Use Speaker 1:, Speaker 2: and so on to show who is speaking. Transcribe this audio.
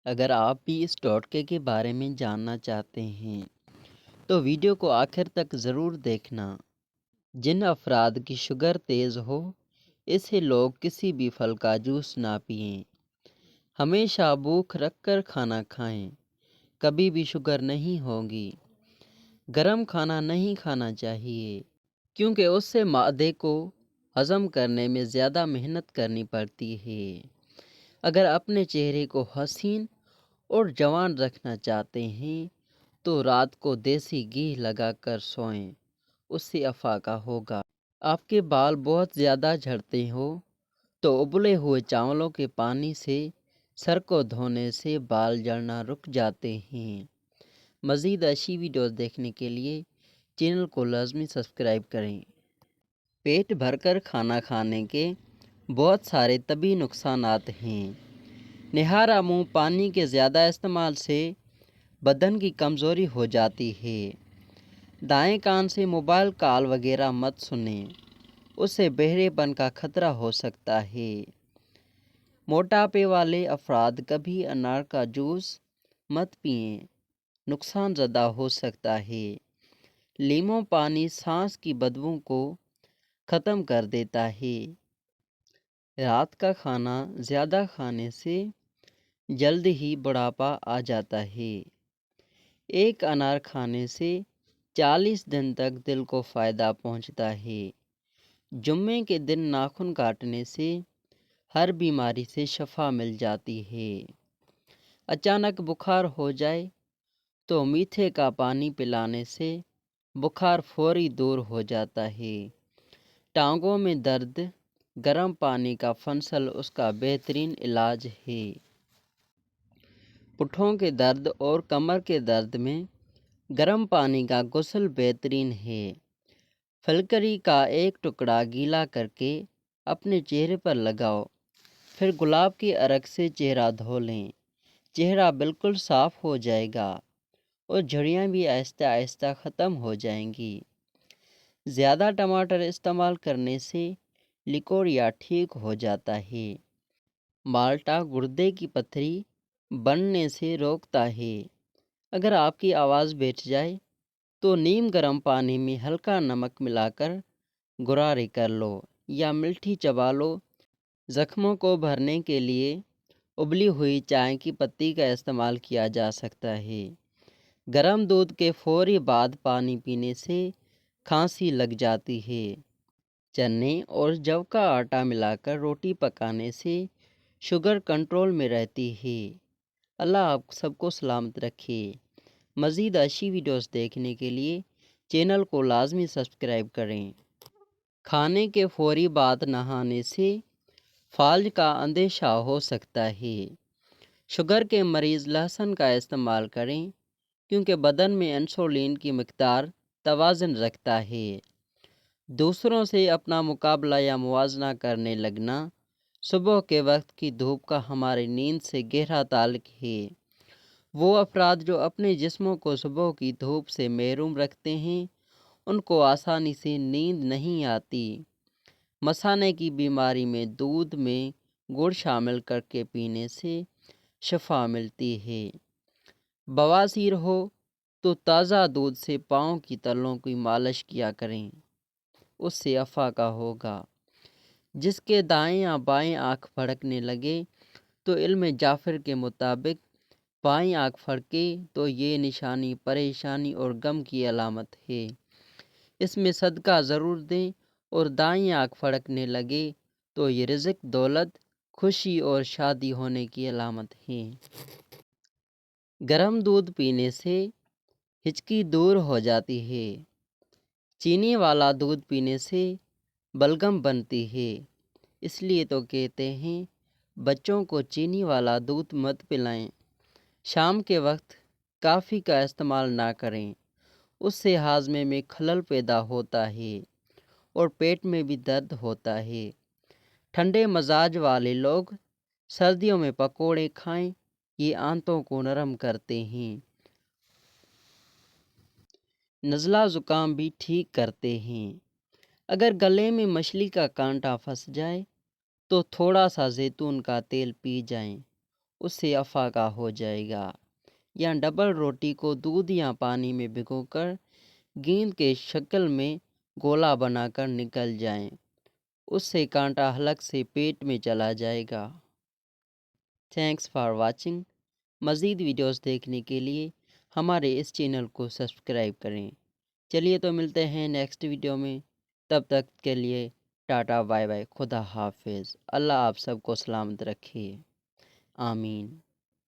Speaker 1: اگر آپ بھی اس ٹوٹکے کے بارے میں جاننا چاہتے ہیں تو ویڈیو کو آخر تک ضرور دیکھنا۔ جن افراد کی شوگر تیز ہو اسے لوگ کسی بھی پھل کا جوس نہ پئیں۔ ہمیشہ بھوک رکھ کر کھانا کھائیں، کبھی بھی شوگر نہیں ہوگی۔ گرم کھانا نہیں کھانا چاہیے کیونکہ اس سے معدے کو ہضم کرنے میں زیادہ محنت کرنی پڑتی ہے۔ اگر اپنے چہرے کو حسین اور جوان رکھنا چاہتے ہیں تو رات کو دیسی گھی لگا کر سوئیں، اس سے افاقہ ہوگا۔ آپ کے بال بہت زیادہ جھڑتے ہو تو ابلے ہوئے چاولوں کے پانی سے سر کو دھونے سے بال جھڑنا رک جاتے ہیں۔ مزید اچھی ویڈیوز دیکھنے کے لیے چینل کو لازمی سبسکرائب کریں۔ پیٹ بھر کر کھانا کھانے کے بہت سارے طبی نقصانات ہیں۔ نہارا منہ پانی کے زیادہ استعمال سے بدن کی کمزوری ہو جاتی ہے۔ دائیں کان سے موبائل کال وغیرہ مت سنیں، اس سے بہرے پن کا خطرہ ہو سکتا ہے۔ موٹاپے والے افراد کبھی انار کا جوس مت پئیں، نقصان زدہ ہو سکتا ہے۔ لیموں پانی سانس کی بدبو کو ختم کر دیتا ہے۔ رات کا کھانا زیادہ کھانے سے جلد ہی بڑھاپا آ جاتا ہے۔ ایک انار کھانے سے 40 دن تک دل کو فائدہ پہنچتا ہے۔ جمعے کے دن ناخن کاٹنے سے ہر بیماری سے شفا مل جاتی ہے۔ اچانک بخار ہو جائے تو میٹھے کا پانی پلانے سے بخار فوری دور ہو جاتا ہے۔ ٹانگوں میں درد، گرم پانی کا فنسل اس کا بہترین علاج ہے۔ پٹھوں کے درد اور کمر کے درد میں گرم پانی کا غسل بہترین ہے۔ پھلکری کا ایک ٹکڑا گیلا کر کے اپنے چہرے پر لگاؤ، پھر گلاب کے عرق سے چہرہ دھو لیں۔ چہرہ بالکل صاف ہو جائے گا اور جھڑیاں بھی آہستہ آہستہ ختم ہو جائیں گی۔ زیادہ ٹماٹر استعمال کرنے سے لیکوریا ٹھیک ہو جاتا ہے۔ مالٹا گردے کی پتھری بننے سے روکتا ہے۔ اگر آپ کی آواز بیٹھ جائے تو نیم گرم پانی میں ہلکا نمک ملا کر غرارے کر لو یا ملٹھی چبا لو۔ زخموں کو بھرنے کے لیے ابلی ہوئی چائے کی پتی کا استعمال کیا جا سکتا ہے۔ گرم دودھ کے فوری بعد پانی پینے سے کھانسی لگ جاتی ہے۔ چنے اور جو کا آٹا ملا کر روٹی پکانے سے شوگر کنٹرول میں رہتی ہے۔ اللہ آپ سب کو سلامت رکھے۔ مزید اچھی ویڈیوز دیکھنے کے لیے چینل کو لازمی سبسکرائب کریں۔ کھانے کے فوری بعد نہانے سے فالج کا اندیشہ ہو سکتا ہے۔ شوگر کے مریض لہسن کا استعمال کریں کیونکہ بدن میں انسولین کی مقدار توازن رکھتا ہے۔ دوسروں سے اپنا مقابلہ یا موازنہ کرنے لگنا۔ صبح کے وقت کی دھوپ کا ہماری نیند سے گہرا تعلق ہے۔ وہ افراد جو اپنے جسموں کو صبح کی دھوپ سے محروم رکھتے ہیں ان کو آسانی سے نیند نہیں آتی۔ مثانے کی بیماری میں دودھ میں گڑ شامل کر کے پینے سے شفا ملتی ہے۔ بواسیر ہو تو تازہ دودھ سے پاؤں کی تلوں کی مالش کیا کریں، اس سے افاقہ ہوگا۔ جس کے دائیں یا بائیں آنکھ پھڑکنے لگے تو علم جعفر کے مطابق بائیں آنکھ پھڑکے تو یہ نشانی پریشانی اور غم کی علامت ہے، اس میں صدقہ ضرور دیں۔ اور دائیں آنکھ پھڑکنے لگے تو یہ رزق، دولت، خوشی اور شادی ہونے کی علامت ہے۔ گرم دودھ پینے سے ہچکی دور ہو جاتی ہے۔ چینی والا دودھ پینے سے بلغم بنتی ہے، اس لیے تو کہتے ہیں بچوں کو چینی والا دودھ مت پلائیں۔ شام کے وقت کافی کا استعمال نہ کریں، اس سے ہاضمے میں خلل پیدا ہوتا ہے اور پیٹ میں بھی درد ہوتا ہے۔ ٹھنڈے مزاج والے لوگ سردیوں میں پکوڑے کھائیں، یہ آنتوں کو نرم کرتے ہیں، نزلہ زکام بھی ٹھیک کرتے ہیں۔ اگر گلے میں مچھلی کا کانٹا پھنس جائے تو تھوڑا سا زیتون کا تیل پی جائیں اس سے افاقہ ہو جائے گا۔ یا ڈبل روٹی کو دودھ یا پانی میں بھگو کر گیند کے شکل میں گولا بنا کر نکل جائیں، اس سے کانٹا حلق سے پیٹ میں چلا جائے گا۔ Thanks for watching. مزید ویڈیوز دیکھنے کے لیے ہمارے اس چینل کو سبسکرائب کریں۔ چلیے تو ملتے ہیں نیکسٹ ویڈیو میں، تب تک کے لیے ٹاٹا بائے بائے، خدا حافظ۔ اللہ آپ سب کو سلامت رکھے، آمین۔